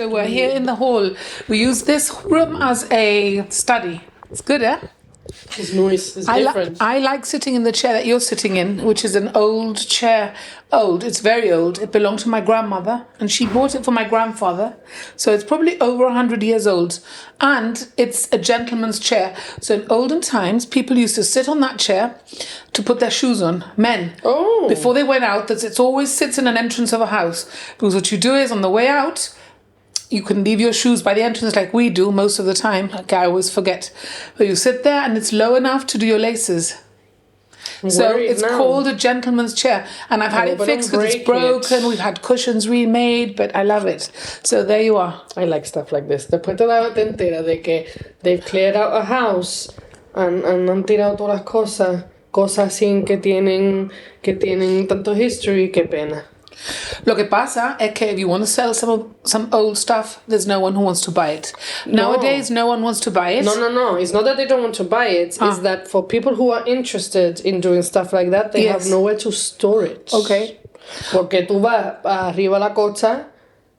So we're here in the hall. We use this room as a study. It's good, eh? It's nice. It's different. I like sitting in the chair that you're sitting in, which is an old chair. Old. It's very old. It belonged to my grandmother, and she bought it for my grandfather. So it's probably over 100 years old. And it's a gentleman's chair. So in olden times, people used to sit on that chair to put their shoes on. Men. Oh. Before they went out, it always sits in an entrance of a house. Because what you do is, on the way out, you can leave your shoes by the entrance like we do most of the time. Like I always forget. But you sit there and it's low enough to do your laces. So it's called a gentleman's chair. And I've had it fixed because it's broken. We've had cushions remade, but I love it. So there you are. I like stuff like this. Después te entera de que they've cleared out a house and han tirado todas las cosas sin que tienen tanto history, qué pena. Lo que pasa es que if you want to sell some old stuff, there's no one who wants to buy it. Nowadays, no one wants to buy it. No. It's not that they don't want to buy it. It's that for people who are interested in doing stuff like that, they have nowhere to store it. Okay. Porque tú vas arriba a la costa,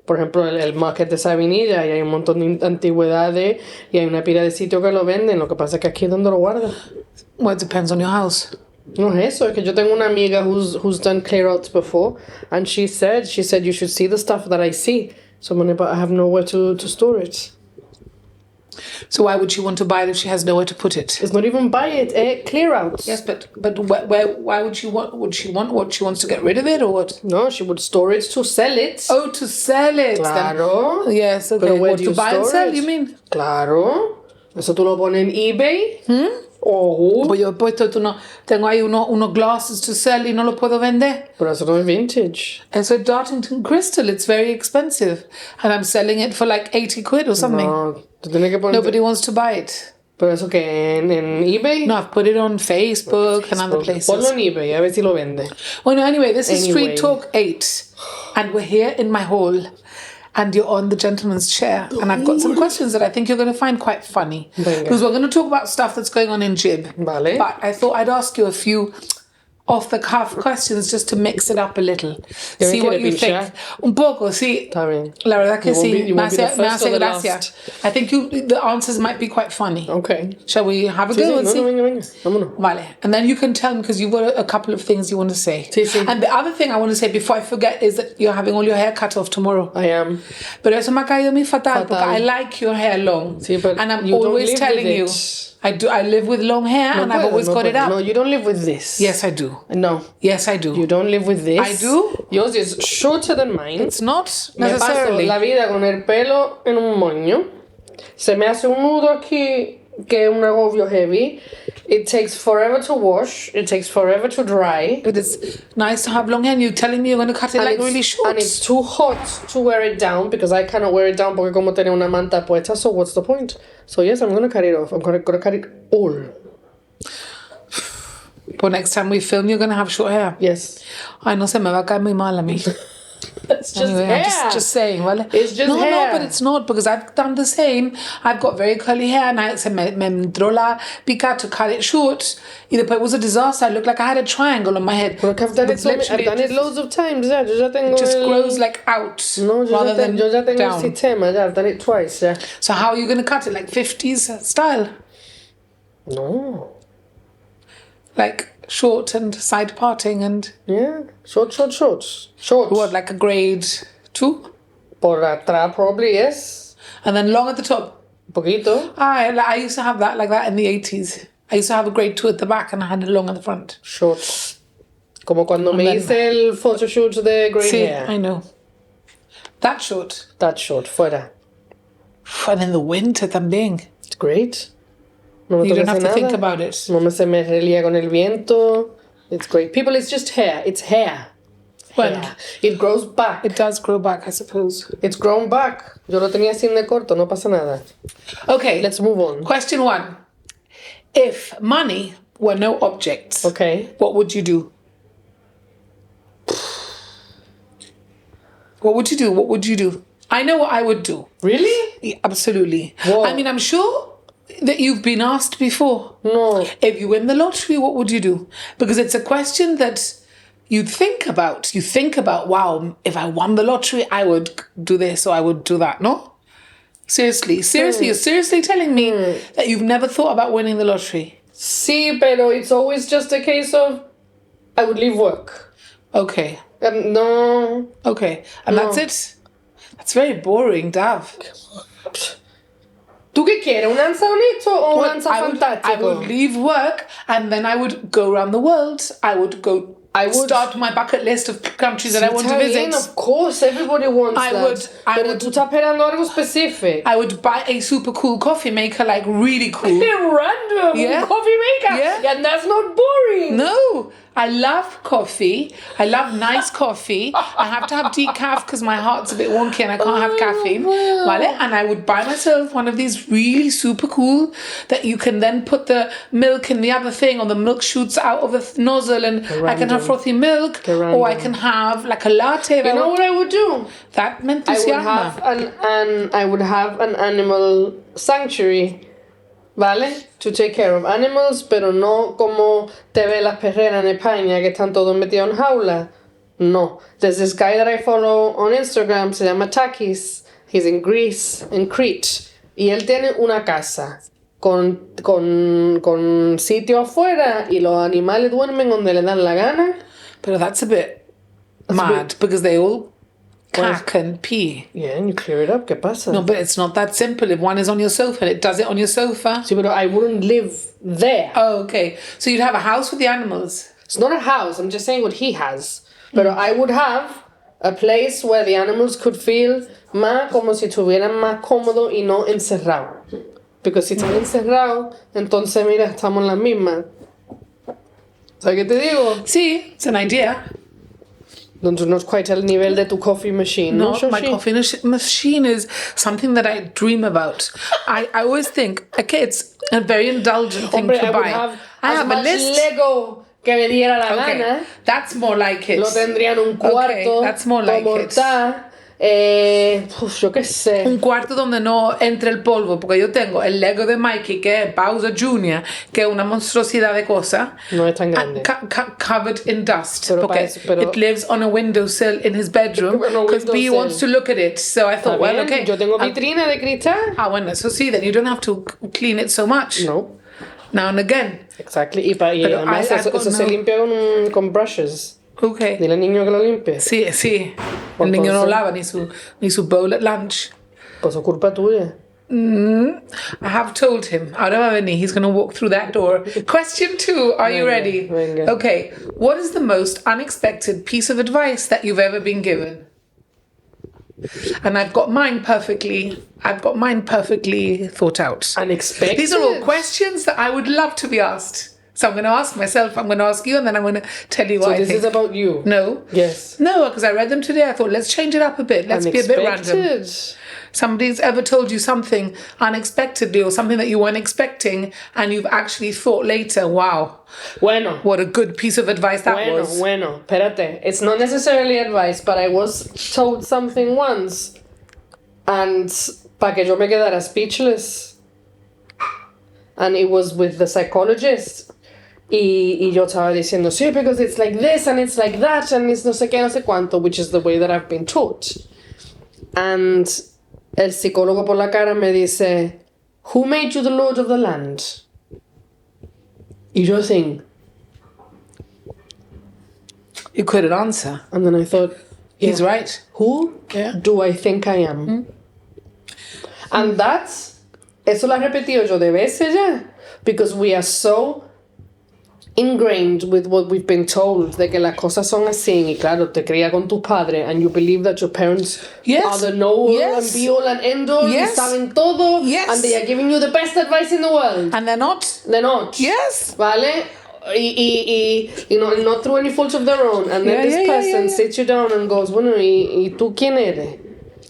por ejemplo, el market de Sabinilla, y hay un montón de antigüedades, y hay una pila de sitios que lo venden. Lo que pasa es que aquí es donde lo guardan. Well, it depends on your house. No es eso, es que yo tengo una amiga who's done clear outs before, and she said you should see the stuff that I see. So I have nowhere to store it. So why would she want to buy it if she has nowhere to put it? It's not even buy it, clear outs. Yes, but why would she want? Would she want what? She wants to get rid of it or what? No, she would store it to sell it. Oh, to sell it. Claro. Then, yes, okay. What to buy and sell, you mean? Claro. Eso tú lo pones en eBay. Oh. Pues yo he puesto, tengo ahí unos glasses to sell y no lo puedo vender. Pero eso no es vintage. It's a Dartington crystal. It's very expensive. And I'm selling it for like 80 quid or something. No, tú tienes que poner... Nobody wants to buy it. Pero eso que en eBay? No, I've put it on Facebook and other places. Ponlo en eBay, a ver si lo vende. Well, no, anyway, this is Street Talk 8. And we're here in my hall. And you're on the gentleman's chair. And I've got some questions that I think you're going to find quite funny. Because we're going to talk about stuff that's going on in Jib. Vale. But I thought I'd ask you a few off-the-cuff questions just to mix it up a little. See what you think. Un poco, sí. Está bien. La verdad que sí. Me hace gracia. Last. I think the answers might be quite funny. Okay. Shall we have a go and see? Venga. Vámonos. Vale. And then you can tell me because you've got a couple of things you want to say. Sí. And the other thing I want to say before I forget is that you're having all your hair cut off tomorrow. I am. Pero eso me ha caído muy fatal. Porque I like your hair long. Sí, but and I'm you always don't live telling with you. it. I do. I live with long hair and I've always got it up. No, you don't live with this. Yes, I do. No. Yes, I do. You don't live with this. I do. Yours is shorter than mine. It's not Me necessarily. paso la vida con el pelo en un moño. Se me hace un nudo aquí que es un agobio heavy. It takes forever to wash. It takes forever to dry. But it's nice to have long hair and you're telling me you're going to cut it like really short. And it's too hot to wear it down because I cannot wear it down porque como tengo una manta puesta, so what's the point? So yes, I'm going to cut it off. I'm going to cut it all. But next time we film, you're going to have short hair. Yes. Ay, no se me va a caer muy mal a mí. It's just anyway, hair. I'm just saying, ¿vale? It's just hair. No, but it's not because I've done the same. I've got very curly hair and I me entró la pica to cut it short. But it was a disaster. I looked like I had a triangle on my head. Look, I've done it loads of times. Yeah, yo ya tengo it just grows like out no, rather than yo ya tengo down. El sistema. Yeah, I've done it twice. Yeah. So how are you going to cut it? Like 50s style? No. Like short and side parting and... Yeah, short. What, like a grade 2? Por atrás probably, yes. And then long at the top? Poquito. I used to have that like that in the 80s. I used to have a grade 2 at the back and I had it long at the front. Short. Como cuando me hice el photoshoot de grey hair. I know. That short. That short, fuera. And in the winter también. It's great. No you don't have to think about it. No se me relía con el viento. It's great. People, it's just hair. It's hair. Well, hair. It grows back. It does grow back, I suppose. It's grown back. Yo lo tenía sin de corto, no pasa nada. Okay. Let's move on. Question 1. If money were no object, okay, what would you do? What would you do? What would you do? I know what I would do. Really? Yeah, absolutely. What? I mean, I'm sure that you've been asked before. No. If you win the lottery, what would you do? Because it's a question that you think about, wow, if I won the lottery, I would do this or I would do that, no? Seriously, you're seriously telling me that you've never thought about winning the lottery? Sí, pero it's always just a case of I would leave work. Okay. No. Okay. And that's it? That's very boring, Dav. ¿Tú qué quieres? ¿Un answer bonito o un answer fantástico? I would leave work and then I would go around the world. I would start my bucket list of countries that I want to visit. Of course, everybody wants that. Pero tú estás esperando algo específico. I would buy a super cool coffee maker, like really cool. Random. Yeah. Coffee maker. Yeah. And that's not boring. No. I love coffee. I love nice coffee. I have to have decaf because my heart's a bit wonky and I can't have caffeine. Vale? And I would buy myself one of these really super cool that you can then put the milk in the other thing, or the milk shoots out of the nozzle and I can have frothy milk, or I can have like a latte. You know what I would do? That me entusiasma. I would have an animal sanctuary. ¿Vale? To take care of animals, pero no como te ve las perreras en España que están todos metidos en jaula. No. There's this guy that I follow on Instagram, se llama Takis. He's in Greece, in Crete. Y él tiene una casa con sitio afuera y los animales duermen donde le dan la gana. Pero that's a bit mad because they all cack and pee. Yeah, and you clear it up. ¿Qué pasa? No, but it's not that simple. If one is on your sofa, it does it on your sofa. Sí, pero I wouldn't live there. Oh, okay. So you'd have a house with the animals. It's not a house. I'm just saying what he has. But I would have a place where the animals could feel más como si estuvieran más cómodos y no encerrados. Because si están encerrados, entonces mira, estamos en las mismas. ¿Sabes qué te digo? Sí, it's an idea. Not quite al nivel de tu coffee machine. No, my coffee machine is something that I dream about. I always think, okay, it's a very indulgent thing to buy. I have a list. Lego que me diera la gana. That's more like it. Lo tendría en un cuarto. Okay, that's more like it. Está, yo qué sé. Un cuarto donde no entre el polvo, porque yo tengo el Lego de Mikey, que es Bowser Jr., que es una monstruosidad de cosa. No es tan grande. Covered in dust. Pero porque it lives on a windowsill in his bedroom, because B wants to look at it. So I thought, well, okay. Yo tengo vitrina de cristal. Bueno, eso sí, then you don't have to clean it so much. No. Now and again. Exactly. Y además eso se limpia con brushes. Okay. Dile al niño que lo limpie. Sí. El niño no lava ni su bowl at lunch. Pues es culpa tuya. I have told him, ahora va a venir, he's going to walk through that door. Question 2, are you ready? Venga. Okay, what is the most unexpected piece of advice that you've ever been given? And I've got mine perfectly thought out. Unexpected? These are all questions that I would love to be asked. So I'm going to ask myself, I'm going to ask you, and then I'm going to tell you what I think. So this is about you? No. Yes. No, because I read them today. I thought, let's change it up a bit. Let's be a bit random. Somebody's ever told you something unexpectedly or something that you weren't expecting, and you've actually thought later, wow, what a good piece of advice that was. Bueno, espérate. It's not necessarily advice, but I was told something once, and para que yo me quedara speechless. And it was with the psychologist. Y yo estaba diciendo, sí, because it's like this and it's like that and it's no sé qué, no sé cuánto, which is the way that I've been taught. And el psicólogo por la cara me dice, who made you the lord of the land? Y yo think, you couldn't answer. And then I thought, he's right. Who do I think I am? And eso lo he repetido yo de veces ya. Because we are so ingrained with what we've been told, de que las cosas son así, y claro, te cría con tus padres, and you believe that your parents are the know-all and be-all and end-all, y saben todo, and they are giving you the best advice in the world. And they're not. They're not. Yes. ¿Vale? Y not through any fault of their own. And then this person sits you down and goes, bueno, ¿y tú quién eres?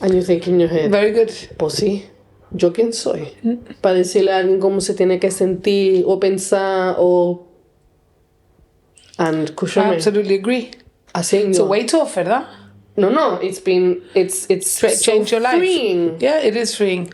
And you think in your head, very good. Pues sí. ¿Yo quién soy? Para decirle a alguien cómo se tiene que sentir o pensar o... And escúchame. I absolutely agree. Así it's a weight off, ¿verdad? No, it's changed your life. Freeing. Yeah, it is freeing.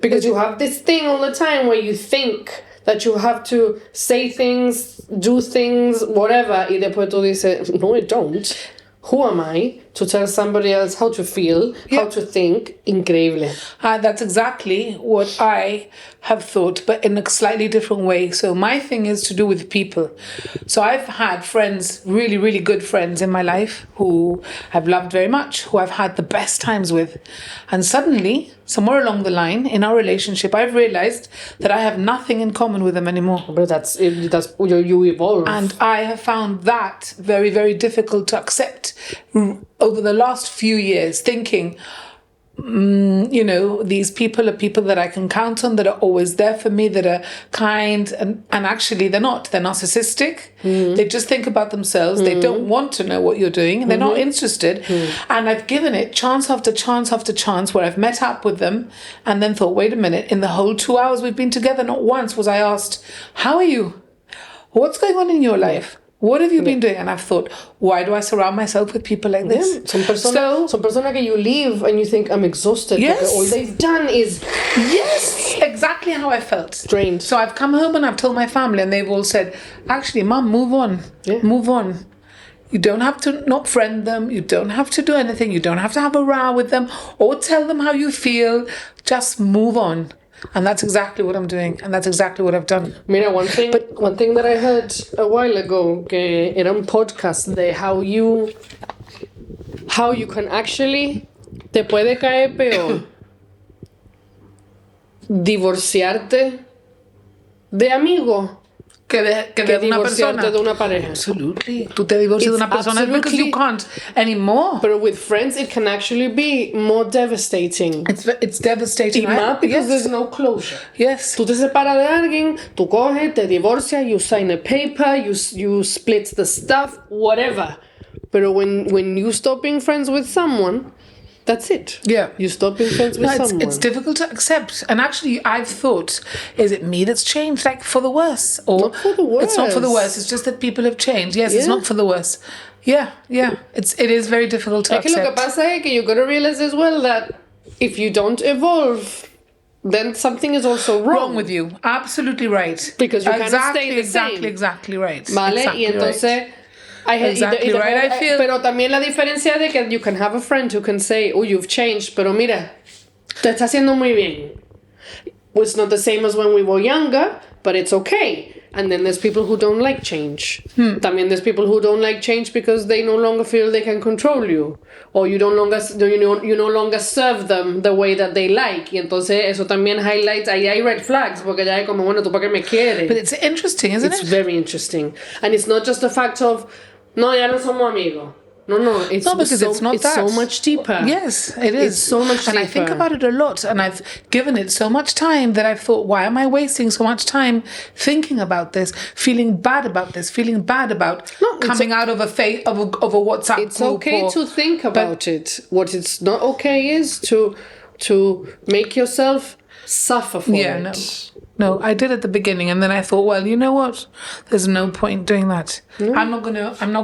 Because you have this thing all the time where you think that you have to say things, do things, whatever, y después tú dices, no, I don't. Who am I to tell somebody else how to feel, how to think? Increíble. That's exactly what I have thought, but in a slightly different way. So my thing is to do with people. So I've had friends, really, really good friends in my life who I've loved very much, who I've had the best times with. And suddenly, somewhere along the line in our relationship, I've realized that I have nothing in common with them anymore. But that's you evolve. And I have found that very, very difficult to accept over the last few years, thinking, these people are people that I can count on, that are always there for me, that are kind, and actually they're not. They're narcissistic. They just think about themselves. They don't want to know what you're doing, and they're not interested. And I've given it chance after chance after chance where I've met up with them and then thought, wait a minute, in the whole 2 hours we've been together, not once was I asked, how are you? What's going on in your life? What have you been doing? And I've thought, why do I surround myself with people like this? Some persona que you leave and you think, I'm exhausted. Yes. Because all they've done is... Yes, exactly how I felt. Drained. So I've come home and I've told my family and they've all said, actually, Mum, move on. Yeah. Move on. You don't have to not friend them. You don't have to do anything. You don't have to have a row with them or tell them how you feel. Just move on. And that's exactly what I'm doing. And that's exactly what I've done. Mira, one thing that I heard a while ago, que era un podcast de how you can actually, te puede caer peor divorciarte de amigo Que de una persona. divorciarte de una pareja. Absolutely. Tú te divorcias de una persona because you can't anymore. But with friends, it can actually be more devastating. It's devastating. Y más because there's no closure. Yes. Tú te separas de alguien, tú coges, te divorcias, you sign a paper, you split the stuff, whatever. Pero when you stop being friends with someone, that's it. Yeah. You stop being friends with someone. It's difficult to accept. And actually, I've thought, is it me that's changed, like for the worse? Or Not for the worse. It's not for the worse. It's just that people have changed. Yes, it's not for the worse. Yeah. It is very difficult to Es que lo que accept. pasa es que you gotta realize as well that if you don't evolve, then something is also wrong with you. Absolutely right. Because you cannot stay the same. Exactly right. Vale, exactly y entonces... right. Exactly right. I feel... Pero también la diferencia de que you can have a friend who can say, oh, you've changed, pero mira, te está haciendo muy bien. It's not the same as when we were younger, but it's okay. And then there's people who don't like change. También there's people who don't like change because they no longer feel they can control you. Or you no longer serve them the way that they like. Y entonces eso también highlights, ahí hay red flags, porque ya es como, bueno, ¿tú para qué me quieres? But it's interesting, isn't it? It's very interesting. And it's not just the fact of, no, ya no somos amigos. No, it's because so, it's not that. so much deeper. Yes, it is. It's so much and deeper. I think about it a lot, and I've given it so much time that I've thought, why am I wasting so much time thinking about this, feeling bad about this, feeling bad about coming out of a WhatsApp It's group okay to think about it. What it's not okay is to make yourself suffer for it. No, I did at the beginning, and then I thought, well, you know what? There's no point doing that. I'm not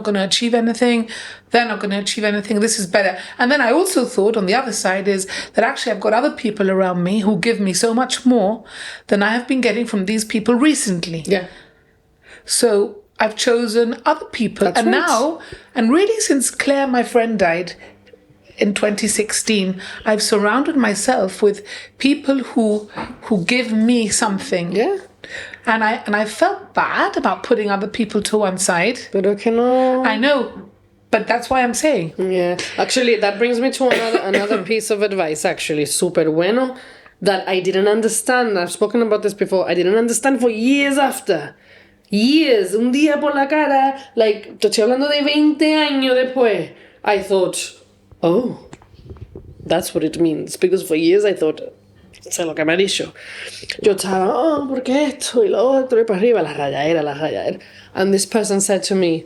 gonna achieve anything. They're not gonna achieve anything. This is better. And then I also thought, on the other side, is that actually I've got other people around me who give me so much more than I have been getting from these people recently. Yeah. So I've chosen other people, That's right. now, and really since Claire, my friend, died in 2016, I've surrounded myself with people who give me something. Yeah. And I felt bad about putting other people to one side. Pero que no. I know, but that's why I'm saying. Yeah. Actually, that brings me to another piece of advice, actually, super bueno, that I didn't understand. I've spoken about this before. I didn't understand for years after. Years. Un día por la cara. Like, te estoy hablando de 20 años después. I thought... Oh, that's what it means. Because for years I thought, sé lo que me ha dicho. Yo estaba, ¿por qué esto? Y lo otro, y para arriba, la rayadera. And this person said to me,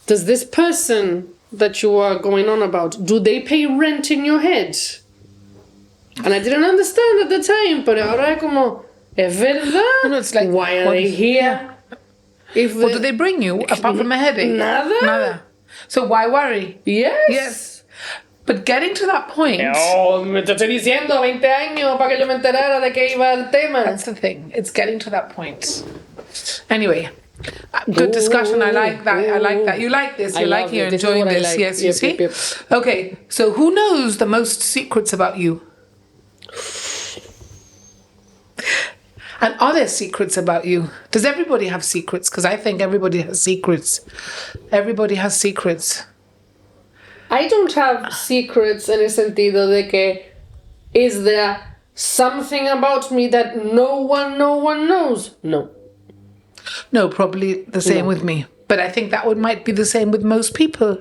does this person that you are going on about, do they pay rent in your head? And I didn't understand at the time, pero ahora es como, es verdad. No, it's like, why are they here? What do they bring you, apart from a headache? Nada. So why worry? Yes. But getting to that point, No, me te estoy diciendo 20 años para que yo me enterara de qué iba el tema. that's the thing. It's getting to that point. Anyway, good discussion. I like that. I like that. You like this. You like you're enjoying this. Yes, you see? Yep. Okay, so who knows the most secrets about you? And are there secrets about you? Does everybody have secrets? Because I think everybody has secrets. Everybody has secrets. I don't have secrets en el sentido de que is there something about me that no one knows? No. No, probably the same No. with me. But I think that might be the same with most people.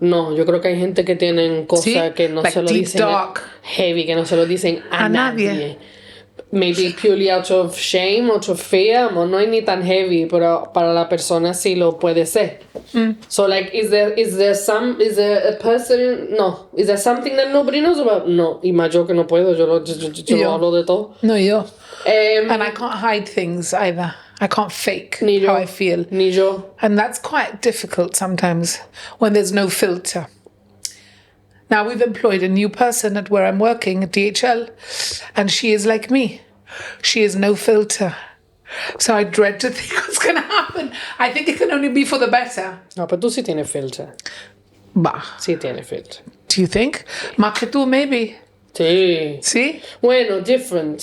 No, yo creo que hay gente que tienen cosas Sí, que no like se lo deep dicen dark. heavy, que no se lo dicen a A nadie. nadie. Maybe purely out of shame, out of fear, o no es ni tan heavy, pero para la persona sí lo puede ser. So like, is there a person? No. Is there something that nobody knows about? No. Y más yo que no puedo, yo Yo. hablo de todo. No, yo. And I can't hide things either. I can't fake Ni yo. how I feel. Ni yo. And that's quite difficult sometimes when there's no filter. Now we've employed a new person at where I'm working at DHL, and she is like me. She is no filter. So I dread to think what's going to happen. I think it can only be for the better. No, pero tú sí tienes filter. Bah, Sí tienes filter. do you think? Más que tú, maybe. Sí. See? Bueno, different.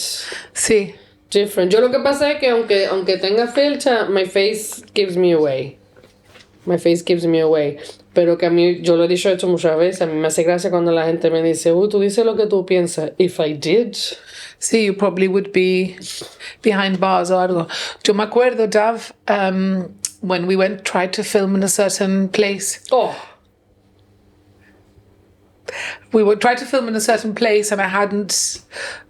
See. Different. Yo lo que pasa es que aunque tenga filter, my face gives me away. My face gives me away. Pero que a mí, yo lo he dicho esto muchas veces, a mí me hace gracia cuando la gente me dice, tú dices lo que tú piensas. If I did. See, you probably would be behind bars or algo. Yo me acuerdo, Dav, when we tried to film in a certain place. Oh. We tried to film in a certain place and I hadn't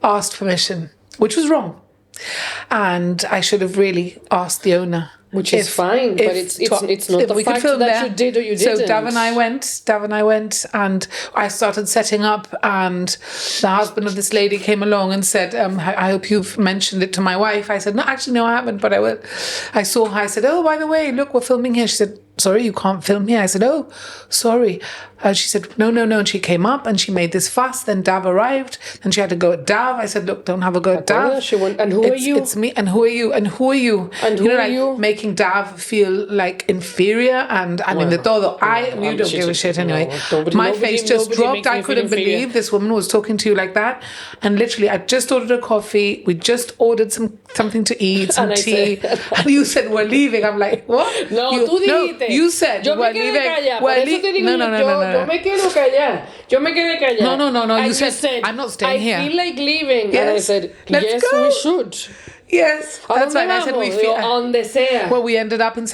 asked permission, which was wrong. And I should have really asked the owner. Which is fine, but it's not the fact that you did or you didn't. So Dav and I went and I started setting up, and the husband of this lady came along and said, I hope you've mentioned it to my wife. I said, no, actually, no, I haven't, but I will. I saw her, I said, oh, by the way, look, we're filming here. She said, sorry, you can't film here. I said, oh, sorry. She said, no. And she came up and she made this fuss. Then Dav arrived and she had to go at Dav. I said, look, don't have a go at Dav. She went, and who are you? It's me. And who are you? And who are you? And who are you? Making Dav feel like inferior. And I mean, you don't give a shit anyway. My face just dropped. I couldn't believe this woman was talking to you like that. And literally, I just ordered a coffee. We just ordered something to eat, some tea. And you said, we're leaving. I'm like, what? No, tú dijiste. You said, yo we're me quedé leaving. callada. Por eso te digo yo me quedo callada. Yo me quedé callada. No. And You said, I'm not staying here. I feel like leaving. Yes. And I said, Let's yes, go. we should. Yes, that's right. I said we feel. Donde sea. Well, we ended up in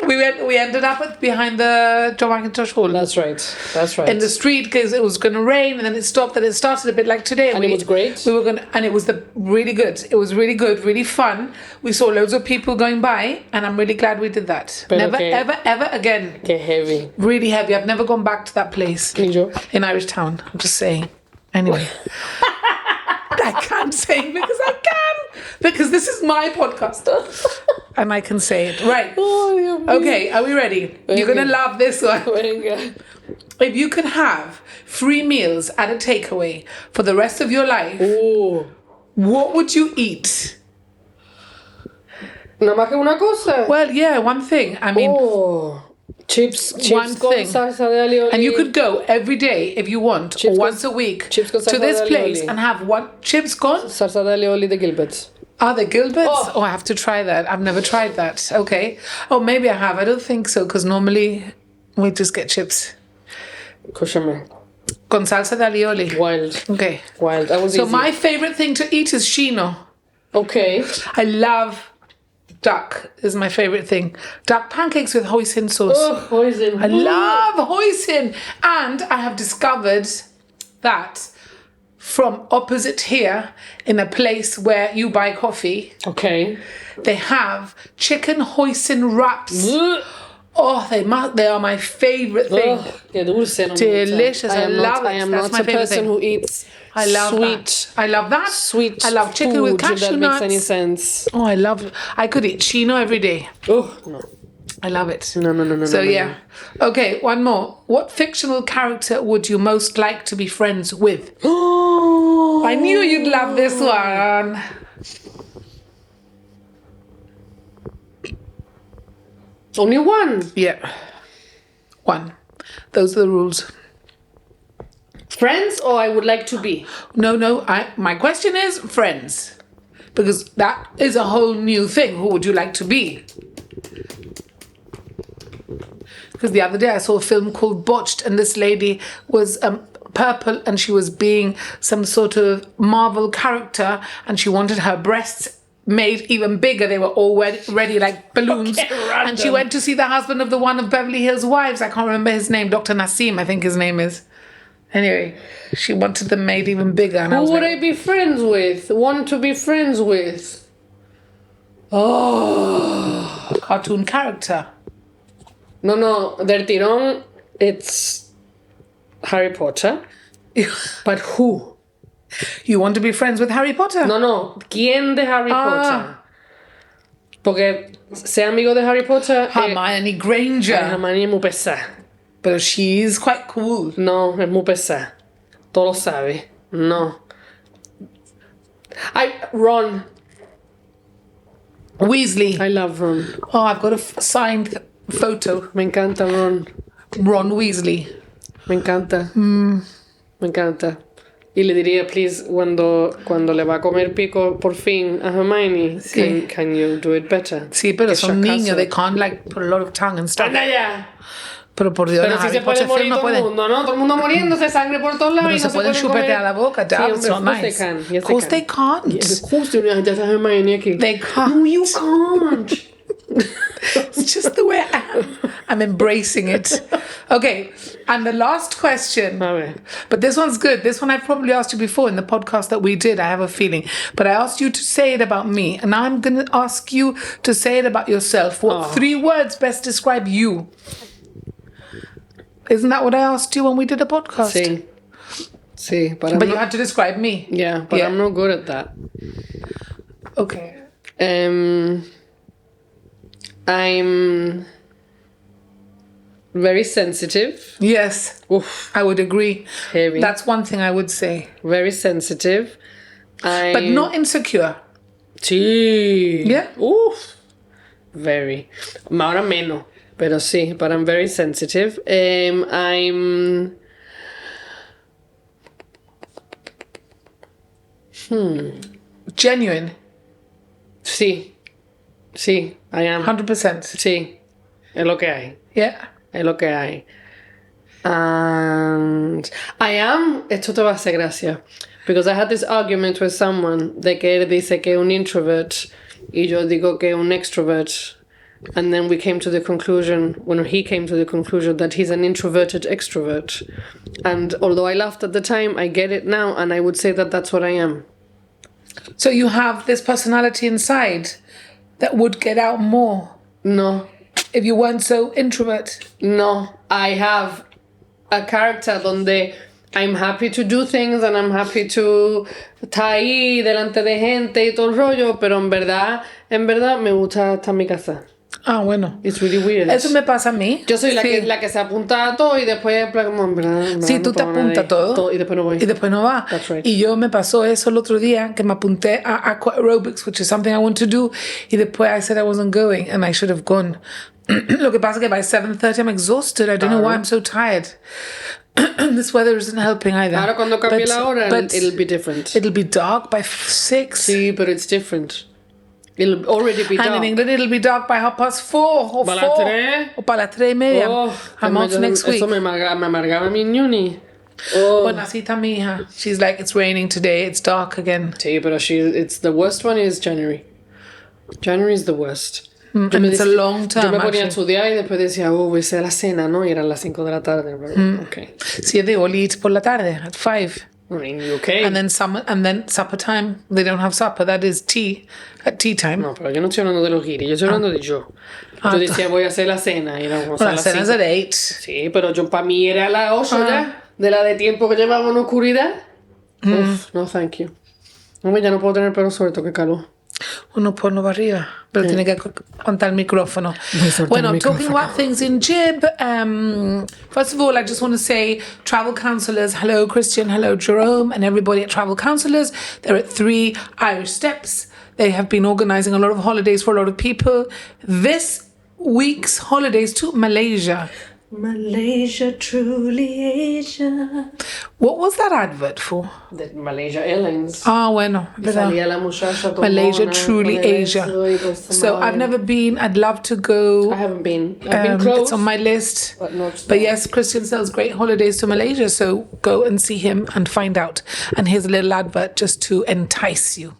we ended up behind the John McIntosh Hall. That's right. In the street because it was going to rain, and then it stopped, and it started a bit like today. And it was great. We were and it was really good. It was really good, really fun. We saw loads of people going by, and I'm really glad we did that. Never, ever again. Que heavy. Really heavy. I've never gone back to that place Ni yo. in Irish Town. I'm just saying. Anyway. I can't say because I can. Because this is my podcast. And I can say it. Right. Oh, okay, are we ready? You're going to love this one. Venga. If you could have 3 meals at a takeaway for the rest of your life, what would you eat? Nada más que una cosa. Well, yeah, one thing. I mean, chips one con thing. salsa de alioli. And you could go every day if you want, Chips or con- once a week, chips con to salsa this de place alioli. and have one chips con. Salsa de alioli de Gilbert's. Are they Gilbert's? Oh. I have to try that. I've never tried that. Okay. Oh, maybe I have. I don't think so, because normally we just get chips. Escúchame. Con salsa de alioli. Wild. Okay. Wild. That was So easy. my favorite thing to eat is chino. Okay. I love duck is my favorite thing. Duck pancakes with hoisin sauce. Oh, hoisin. I love hoisin. And I have discovered that from opposite here, in a place where you buy coffee, Okay. they have chicken hoisin wraps. Ugh. Oh, they are my favorite thing. Ugh, que dulce. No me Delicious. gusta. I love it. I am That's not my a favorite person thing. who eats I love sweet. that. I love that. Sweet. I love chicken with food, cashew if that nuts. makes any sense. Oh, I could eat chino every day. Oh no. I love it. No. So, no, yeah. Okay, one more. What fictional character would you most like to be friends with? No. I knew you'd love this one. Only one. Yeah. One. Those are the rules. Friends or I would like to be? No. My question is friends. Because that is a whole new thing. Who would you like to be? Because the other day I saw a film called Botched, and this lady was purple, and she was being some sort of Marvel character, and she wanted her breasts made even bigger. They were all ready like balloons. Okay, and she went to see the husband of the one of Beverly Hills Wives. I can't remember his name. Dr. Nassim, I think his name is. Anyway, she wanted them made even bigger. And Who would I be friends with? Want to be friends with? Oh, cartoon character. No, del tirón, it's Harry Potter. But who? You want to be friends with Harry Potter? No, ¿quién de Harry Potter? Porque ser amigo de Harry Potter... Hermione Granger. Hermione es muy pesada. But she's quite cool. No, es muy pesada. Todo lo sabe. No. Ron. Weasley. I love Ron. Oh, I've got a signed photo. Me encanta Ron. Ron Weasley. Me encanta. Me encanta. Y le diría, please, cuando le va a comer pico por fin a Hermione, Sí. can you do it better? Sí, pero Que son si acaso. niños. They can't like put a lot of tongue and stuff. ¡Anda ya! Pero por Dios, Pero en si Harry se puede Potter morir film no todo el pueden. mundo, ¿no? Todo el mundo muriéndose, sangre por todos lados Pero y se no se pueden pueden chupetear comer. la boca. Sí, That's not hombre, nice. Yes, Of course they can't. Justo ya está Hermione aquí. They can't. No, you can't. It's just the way I am. I'm embracing it. Okay, and the last question. A ver. But this one's good. This one I've probably asked you before in the podcast that we did, I have a feeling. But I asked you to say it about me. And now I'm going to ask you to say it about yourself. What 3 words best describe you? Isn't that what I asked you when we did a podcast? Sí. Sí, but But you had to describe me. Yeah, but I'm not good at that. Okay. I'm very sensitive. Yes, Oof, I would agree. heavy. That's one thing I would say. Very sensitive. But not insecure. Sí. Yeah? Oof. Very. Ahora menos. Pero sí, but I'm very sensitive. I'm... Genuine. Sí. Sí, I am. 100%. Sí. Es lo que hay. Yeah. Es lo que hay. And I am... Esto te va a hacer gracia. Because I had this argument with someone de que él dice que es un introvert y yo digo que es un extrovert. And then we came to the conclusion, when he came to the conclusion that he's an introverted extrovert. And although I laughed at the time, I get it now, and I would say that that's what I am. So you have this personality inside that would get out more No, if you weren't so introvert. no, I have a character donde I'm happy to do things and I'm happy to estar ahí delante de gente y todo el rollo, pero en verdad me gusta estar en mi casa. Ah, bueno. It's really weird. Eso me pasa a mí. Yo soy la Sí. que se apunta a todo y después, en plan, como, en verdad, Sí, no tú te pago nada apuntas de- todo. y después no voy. Y después no va. That's right. Y yo me pasó eso el otro día, que me apunté a aqua aerobics, which is something I want to do. Y después I said I wasn't going, and I should have gone. Lo que pasa es que by 7:30 I'm exhausted. I don't know why I'm so tired. This weather isn't helping either. Ahora cuando cambie la hora, but it'll be different. it'll be dark by 6. Sí, but it's different. It'll already be And dark. in England it'll be dark by 4:30 or Para las 4. 3. O para las 3:30. Oh, I'm off next week. Eso me amargaba mi ñuni. Oh. Bueno, así está mi hija. She's like, it's raining today. It's dark again. Sí, pero it's the worst one is January. January is the worst. And it's a long Yo term, me ponía a actually. estudiar y después decía, voy a hacer la cena, ¿no? Y eran las 5 de la tarde. Okay. Sí, they all eat por la tarde at 5. I mean, okay. And then supper time. They don't have supper. That is tea at tea time. No, pero yo no estoy hablando de los guiris, yo estoy hablando de yo. Yo decía, voy a hacer la cena. Y era como Well, a las las cenas 5. at 8. Sí, pero yo para mí era a las 8 ya, de la de tiempo que llevaba en oscuridad. Uf, no, thank you. No, ya no puedo tener pelo suelto, qué calor. Uno ponlo arriba, pero tiene que contar el micrófono. Bueno, talking about things in Jib, first of all, I just want to say, travel counsellors, hello Christian, hello Jerome, and everybody at Travel Counsellors. They're at 3 Irish Steps. They have been organising a lot of holidays for a lot of people. This week's holidays to Malaysia. Malaysia, truly Asia. What was that advert for? De Malaysia Airlines. Bueno, Salía la muchacha Malaysia, tomona, truly con el Asia. beso y con su So madre. I've never been. I'd love to go. I haven't been. I've been close. It's on my list. But Yes, Christian sells great holidays to Malaysia, so go and see him and find out. And here's a little advert just to entice you.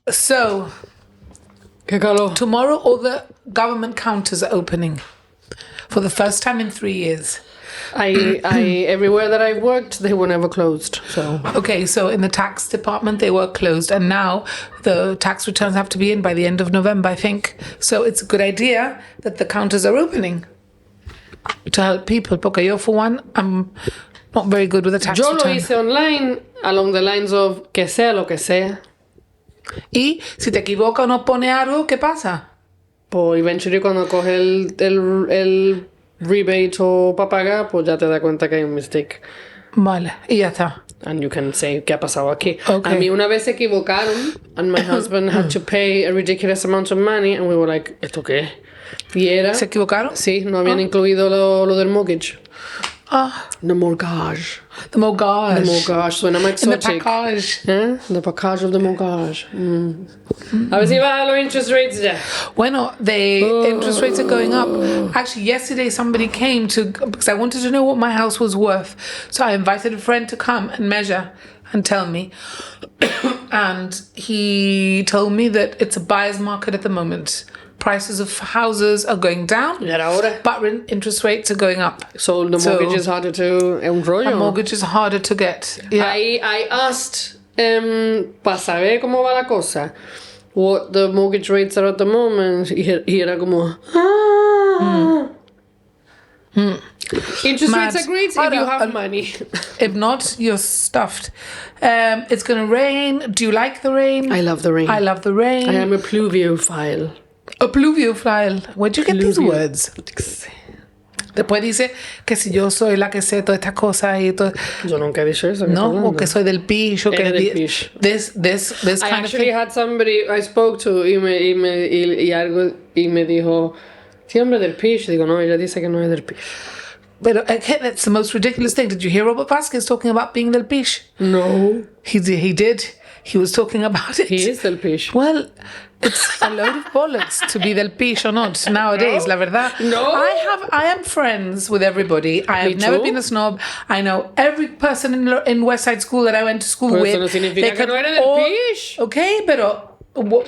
So, Qué calor. tomorrow all the government counters are opening for the first time in 3 years. I everywhere that I worked, they were never closed. So Okay, so in the tax department, they were closed, and now the tax returns have to be in by the end of November, I think. So it's a good idea that the counters are opening to help people. Porque yo, for one, I'm not very good with the tax yo lo return. hice online along the lines of que sea lo que sea. Y si te equivocas o no pone algo, ¿qué pasa? Pues eventually cuando coge el rebate o para pagar, pues ya te das cuenta que hay un mistake. Vale, y ya está. And you can say, ¿qué ha pasado aquí? Okay. A mí una vez se equivocaron and my husband had to pay a ridiculous amount of money and we were like, ¿esto qué? Y era... ¿Se equivocaron? Sí, no habían incluido lo del mortgage. Ah, The mortgage. the mortgage. The mortgage. Suena más In the exotic. package. ¿Eh? The package of the mortgage. A ver si va a los interest rates ya. Bueno, the interest rates are going up. Actually, yesterday somebody came because I wanted to know what my house was worth. So I invited a friend to come and measure and tell me. And he told me that it's a buyer's market at the moment. Prices of houses are going down, Ya era hora. but interest rates are going up. So the mortgage is harder to... Es un rollo. A mortgage is harder to get. Yeah. I asked, para saber cómo va la cosa, what the mortgage rates are at the moment, y era como... Interest Mad. rates are great if you have money. If not, you're stuffed. It's going to rain. Do you like the rain? I love the rain. I love the rain. I am a pluviophile. A pluviophile. Where'd you get these Pluvio. words? Después dice que si yo soy la que sé todas estas cosas y todo, Yo nunca he dicho eso. no, o que soy del pish, o que Eres del pish. this I kind of actually thing. had somebody I spoke to y me dijo, sí, hombre, del pish. Digo, no, ella dice que no es del pish. But that's the most ridiculous thing. Did you hear Robert Vasquez talking about being del pish? No. He did. He was talking about it. He is del pish. Well, it's a load of bollocks to be del pish or not nowadays, la verdad. No. I am friends with everybody. I have Me never too. been a snob. I know every person in West Side School that I went to school Pero with. eso no significa They que could no eres del all- pish. Okay, pero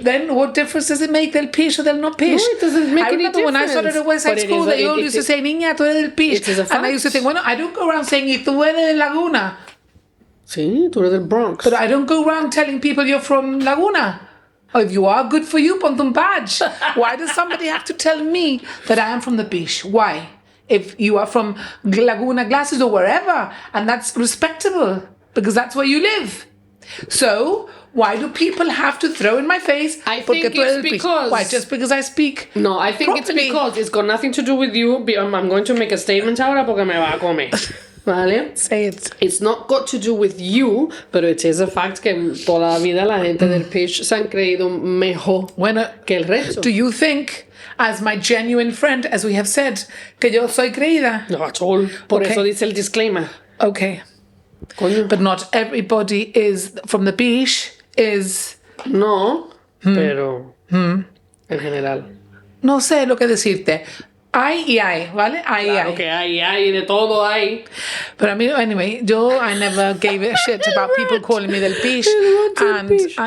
then what difference does it make del pish or del no pish? No, it doesn't make I any remember when I started at West Side difference. But it School, is- they all it- used to it- say, niña, tú eres del pish. it is a And I used to fact. think, bueno, I don't go around saying, y tú eres de Laguna. Sí, tú eres del Bronx. But I don't go around telling people you're from Laguna. Or if you are, good for you, ponte un badge. Why does somebody have to tell me that I am from the beach? Why? If you are from Laguna Glasses or wherever, and that's respectable, because that's where you live. So, why do people have to throw in my face? I porque think tú eres it's del beach? because- Why? Just because I speak? No, I think it's properly. because it's got nothing to do with you. I'm going to make a statement ahora porque me va a comer. ¿Vale? Say it. It's not got to do with you, pero it is a fact que toda la vida la gente del pitch se han creído mejor Bueno, que el resto. do you think, as my genuine friend, as we have said, que yo soy creída? No, at all. Por Okay. eso dice el disclaimer. Okay. Coño. But not everybody is from the beach is No, pero en general. no sé lo que decirte. Hay y hay, ¿vale? Hay y Claro hay. que hay, de todo hay. But I mean, anyway, I never gave a shit about people calling me del pish.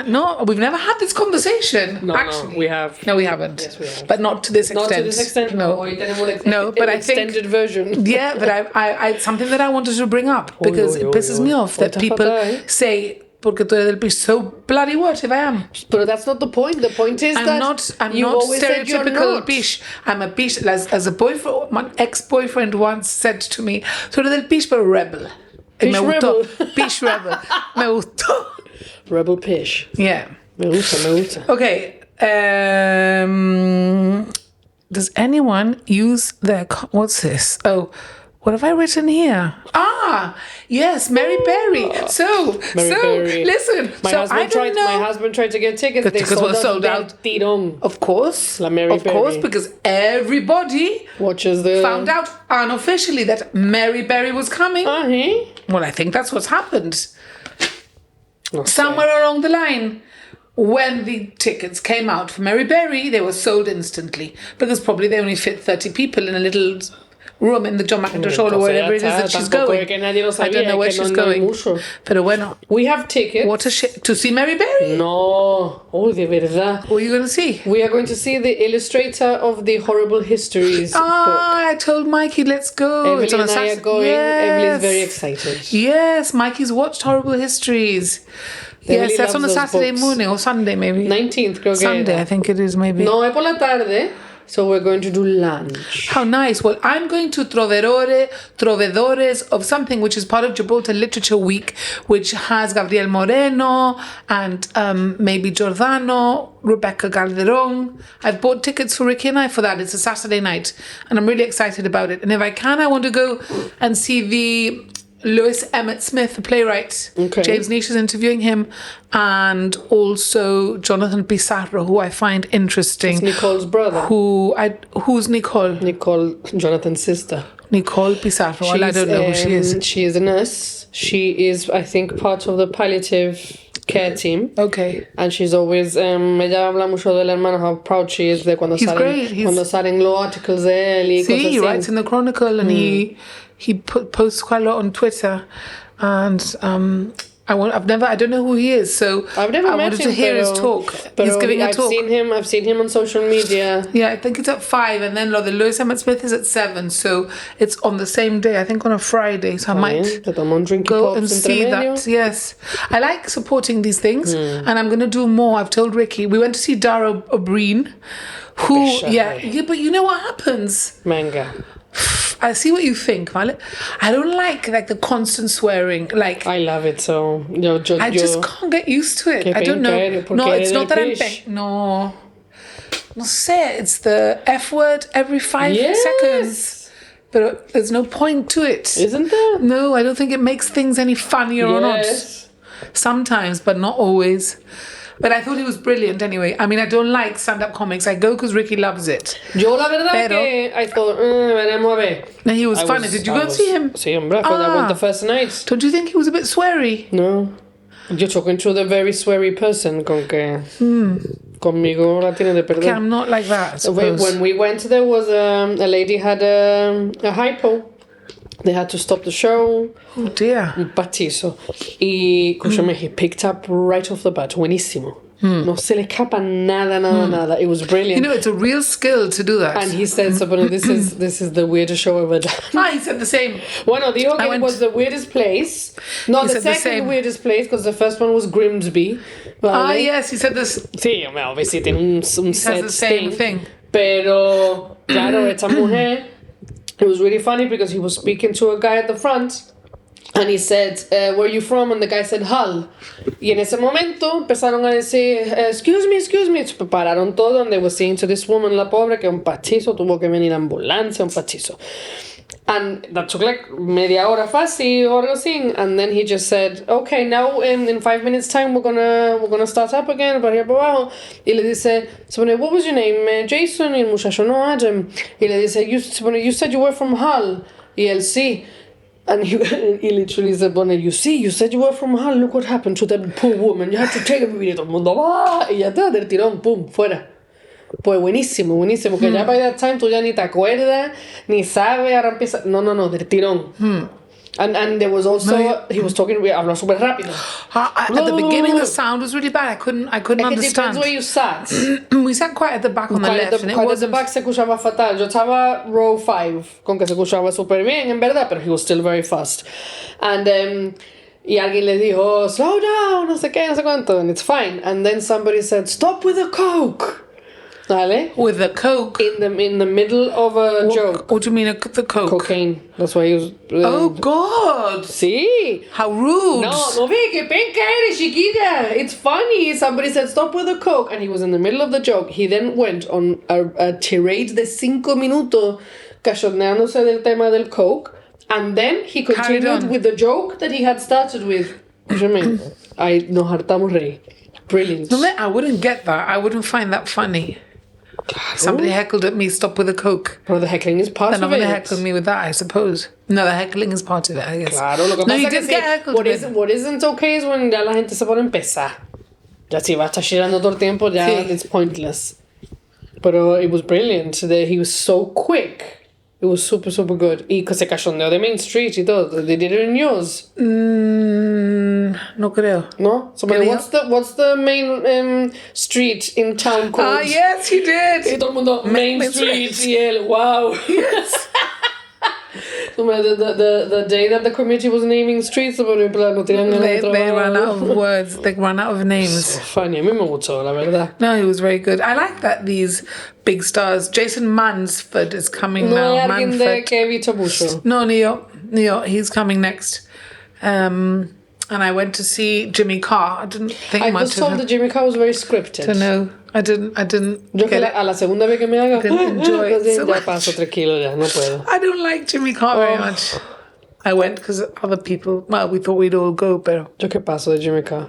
No, we've never had this conversation. No, actually. we have. No, we haven't. Yes, we have. But not to this extent. Not to this extent. No. Hoy tenemos No, but I think extended version. Yeah, but I something that I wanted to bring up because it pisses me off that people say, porque tú eres del pish, so bloody what if I am? But that's not the point. The point is I'm that not always said you're stereotypical not. pish. I'm a pish. As a boyfriend, my ex-boyfriend once said to me, tú eres del pish, pero rebel. Pish Me gustó. rebel. Pish rebel. Me gustó. Rebel pish. Yeah. Me gusta. Okay. Does anyone use their... What's this? Oh, what have I written here? Yes, Mary Berry. Berry. Listen. My husband tried to get tickets. The They tickets were sold out. Tirón. Of course. La Mary of course, Berry. because everybody found out unofficially that Mary Berry was coming. Well, I think that's what's happened. Somewhere along the line, when the tickets came out for Mary Berry, they were sold instantly because probably they only fit 30 people in a little room in the John McIntosh Hall or wherever it is that she's going. I don't know where she's going. Pero bueno. We have tickets. What a shit. To see Mary Berry? No. Oh, de verdad. What are you going to see? We are going to see the illustrator of the Horrible Histories book. I told Mikey, let's go. Evelyn and I are going. Yes. Evelyn's very excited. Yes, Mikey's watched Horrible Histories. Yes, that's on a Saturday morning or Sunday maybe. 19th, creo que Sunday, era. I think it is maybe. No, es por la tarde. So we're going to do lunch. How nice. Well, I'm going to Trovedores of something which is part of Gibraltar Literature Week, which has Gabriel Moreno and maybe Giordano, Rebecca Calderon. I've bought tickets for Ricky and I for that. It's a Saturday night and I'm really excited about it. And if I can, I want to go and see the Lewis Emmett Smith, the playwright. Okay. James Niche is interviewing him, and also Jonathan Pizarro, who I find interesting. It's Nicole's brother. Who's Nicole? Nicole, Jonathan's sister. Nicole Pizarro. Well, I don't know who she is. She is a nurse. She is, I think, part of the palliative care team. Okay. And she's always, ella habla mucho del hermano, how proud she is de cuando salen los articles de él y cosas así. He writes in the Chronicle and he posts quite a lot on Twitter, and I don't know who he is, so I wanted to hear his talk. He's giving a talk. I've seen him on social media. Yeah, I think it's at 5, and then the Lewis Emmett Smith is at 7, so it's on the same day. I think on a Friday, so I might go and see that. Yes, I like supporting these things, and I'm going to do more. I've told Ricky. We went to see Dara O'Brien, who but you know what happens? Manga. I see what you think, ¿vale? I don't like the constant swearing. I love it so. I just can't get used to it. I don't know. No, it's not that I'm no sé. It's the F word every 5 seconds. But there's no point to it. Isn't there? No, I don't think it makes things any funnier or not. Sometimes, but not always. But I thought he was brilliant anyway. I mean, I don't like stand-up comics. I go because Ricky loves it. Yo la verdad que I thought, veremos a ver. No, he was funny. Did you go and see him? Sí, hombre, I went the first night. Don't you think he was a bit sweary? No. You're talking to the very sweary person, con que conmigo la tiene de perder. Okay, I'm not like that, I suppose. When we went, there was a lady had a hypo. They had to stop the show. Oh dear. Un patizo. Y, escúchame, he picked up right off the bat. Buenísimo. No se le escapa nada. It was brilliant. You know, it's a real skill to do that. And he said, so, bueno, this is the weirdest show ever done. He said the same. Bueno, dijo que it was the weirdest place. No, the second weirdest place, because the first one was Grimsby. Vale? Yes, he said this. Sí, obviously tiene un set the same thing. Pero, claro, esta mujer, it was really funny because he was speaking to a guy at the front. And he said, where are you from? And the guy said, Hull. Y en ese momento empezaron a decir, excuse me. Pararon todo and they were saying to this woman, la pobre, que un pachizo, tuvo que venir ambulancia, un pachizo. And that took like media hora fácil or algo así. And then he just said, okay, now in 5 minutes time we're gonna start up again, para arriba, para abajo. Y le dice, what was your name? Jason. Y el muchacho, no, Adam. Y le dice, you said you were from Hull. Y él, sí. And he literally said, bueno, you said you were from Hull, look what happened to that poor woman, you had to take a video, todo el mundo, ¡ah! Y ya está, del tirón, pum, fuera. Pues buenísimo, buenísimo. Que ya by that time tú ya ni te acuerdas, ni sabes, ahora empieza... No, del tirón. And there was also... He was talking... Habló súper rápido. At the beginning, the sound was really bad. I couldn't It depends understand. where you sat. We sat quite at the back on the left, and it At the wasn't. back se escuchaba fatal. Yo estaba row 5, con que se escuchaba súper bien, en verdad, pero he was still very fast. And y alguien le dijo, slow down, no sé qué, no sé cuánto, and it's fine. And then somebody said, stop with the coke. ¿Vale? With the coke. In the middle of a joke. What do you mean the coke? Cocaine. That's why he was... Oh God! Sí. How rude! No ve, que penca eres, chiquilla. It's funny. Somebody said, stop with the coke. And he was in the middle of the joke. He then went on a tirade de 5 minutos cachondeándose del tema del coke. And then he continued with the joke that he had started with. Nos hartamos reír. Brilliant. No, I wouldn't get that. I wouldn't find that funny. Somebody heckled at me, stop with the coke. Well, the heckling is part They're not of it. going to heckle me with that, I suppose. No, the heckling is part of it, I guess. Claro, lo que no, pasa you es que did get heckled what isn't okay is when ya la gente se pone a empezar. Ya si va a estar girando todo el tiempo, ya it's pointless. Pero it was brilliant. He was so quick. It was super, super good. Y que se cachondeó de Main Street y todo. They did it in yours. No creo. No? So, what's the main street in town called? Ah, yes, he did. Y todo el mundo, Main Street. Y él, wow. Yes. The day that the committee was naming streets, no tenían they ran out of words. They ran out of names. Funny. A mí me gustó, la verdad. No, he was very good. I like that these big stars. Jason Mansford is coming now. No hay alguien de que he visto mucho. No, Neo. He's coming next. And I went to see Jimmy Carr. I didn't think I much was of told him. that Jimmy Carr was very scripted. To know. I didn't Yo get it. a la segunda vez que me haga, Didn't enjoy it so ya much. paso 3 kilos, ya no puedo. I don't like Jimmy Carr very much. I went because other people, well, we thought we'd all go, pero... Yo qué paso de Jimmy Carr.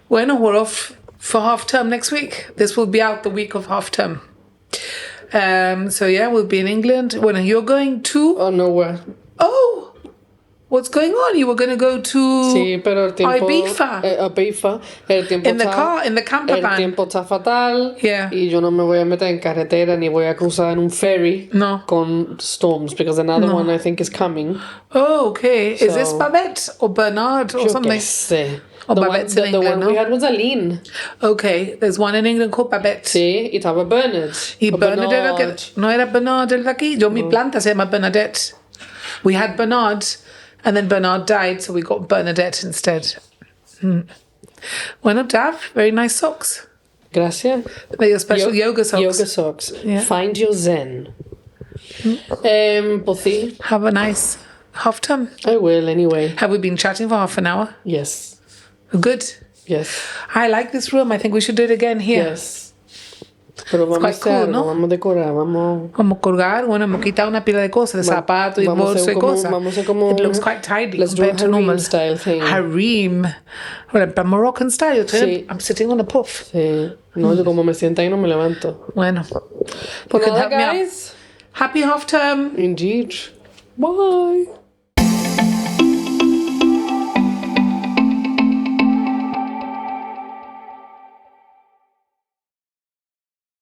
Bueno, we're off for half term next week. This will be out the week of half term. So yeah, we'll be in England. Bueno, you're going to... Oh, nowhere. Oh! What's going on? You were going to go to... Sí, pero el tiempo... Ibiza. Ibiza. El tiempo In the car, in the camper van. El tiempo está fatal. Yeah. Y yo no me voy a meter en carretera ni voy a cruzar en un ferry. No. Con storms, because another one I think is coming. Oh, okay. Is this So- Babette or Bernard or Yo something? qué sé. Oh, The Babette's in the England, one we no? had was Aline. Okay, there's one in England called Babette. Sí, y estaba Bernard. Y O Bernard era que... Bernard. No era Bernard el de aquí. Yo, mi planta se llama Bernadette. We had Bernard, and then Bernard died, so we got Bernadette instead. Bueno, Dav, very nice socks. Gracias. They're your special yoga socks. Yoga socks. Yeah. Find your zen. Pues sí, Have a nice half term. I will anyway. Have we been chatting for half an hour? Yes. Good. Yes. I like this room. I think we should do it again here. Yes. Pero vamos a quite hacer cool, algo, ¿no? vamos a decorar, vamos... Vamos a colgar, bueno, hemos quitado una pila de cosas, de zapatos y vamos a bolso hacer y como- cosas. vamos a hacer como- It looks quite tidy Let's do a compared to harem normal. style thing. Harem. Well, a Moroccan style. Sí. I'm sitting on a puff. Sí. No, yo como me siento ahí no me levanto. Bueno. Pues You can nada, help me out. guys. Happy half term. Indeed. Bye.